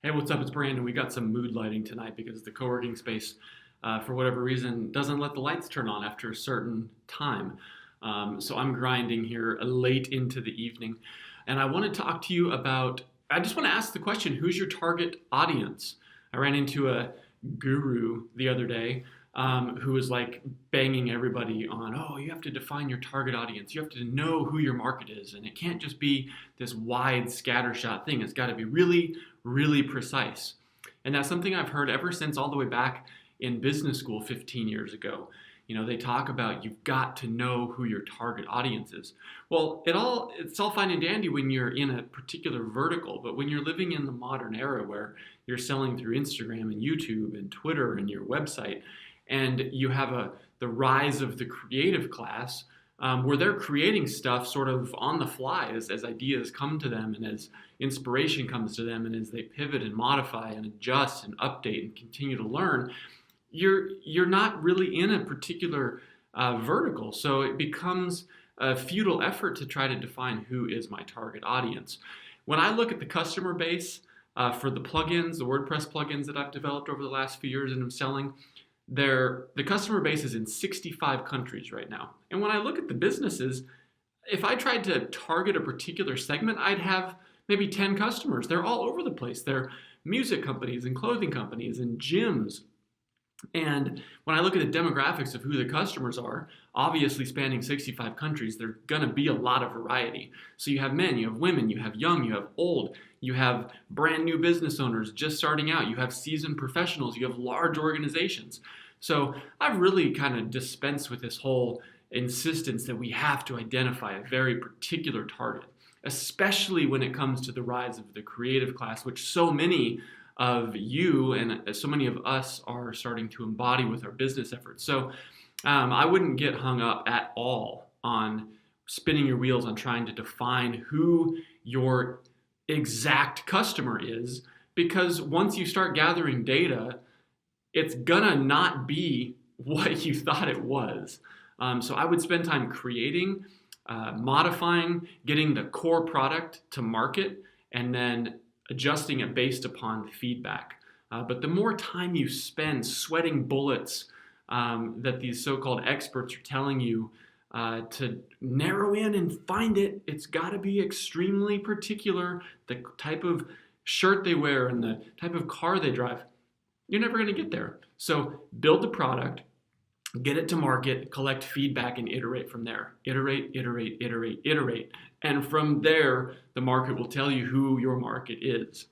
Hey, what's up? It's Brandon. We got some mood lighting tonight because the co-working space, for whatever reason, doesn't let the lights turn on after a certain time. So I'm grinding here late into the evening. And I want to talk to you about, I just want to ask the question, who's your target audience? I ran into a guru the other day who was like banging everybody on, oh, you have to define your target audience. You have to know who your market is. And it can't just be this wide scattershot thing. It's got to be really, really precise. And that's something I've heard ever since all the way back in business school 15 years ago. You know, they talk about you've got to know who your target audience is. Well, it's all fine and dandy when you're in a particular vertical, but when you're living in the modern era where you're selling through Instagram and YouTube and Twitter and your website, and you have the rise of the creative class, where they're creating stuff sort of on the fly as ideas come to them and as inspiration comes to them and as they pivot and modify and adjust and update and continue to learn, you're not really in a particular vertical. So it becomes a futile effort to try to define who is my target audience. When I look at the customer base for the plugins, the WordPress plugins that I've developed over the last few years and I'm selling, the customer base is in 65 countries right now. And when I look at the businesses, if I tried to target a particular segment, I'd have maybe 10 customers. They're all over the place. They're music companies and clothing companies and gyms. And when I look at the demographics of who the customers are, obviously spanning 65 countries, there's going to be a lot of variety. So you have men, you have women, you have young, you have old, you have brand new business owners just starting out, you have seasoned professionals, you have large organizations. So I've really kind of dispensed with this whole insistence that we have to identify a very particular target, especially when it comes to the rise of the creative class, which so many of you and so many of us are starting to embody with our business efforts. So I wouldn't get hung up at all on spinning your wheels on trying to define who your exact customer is, because once you start gathering data, it's gonna not be what you thought it was. So I would spend time creating, modifying, getting the core product to market, and then adjusting it based upon feedback. But the more time you spend sweating bullets that these so-called experts are telling you to narrow in and find it, it's got to be extremely particular, the type of shirt they wear and the type of car they drive, you're never going to get there. So build the product, get it to market, collect feedback, and iterate from there. Iterate, iterate, iterate, iterate. And from there, the market will tell you who your market is.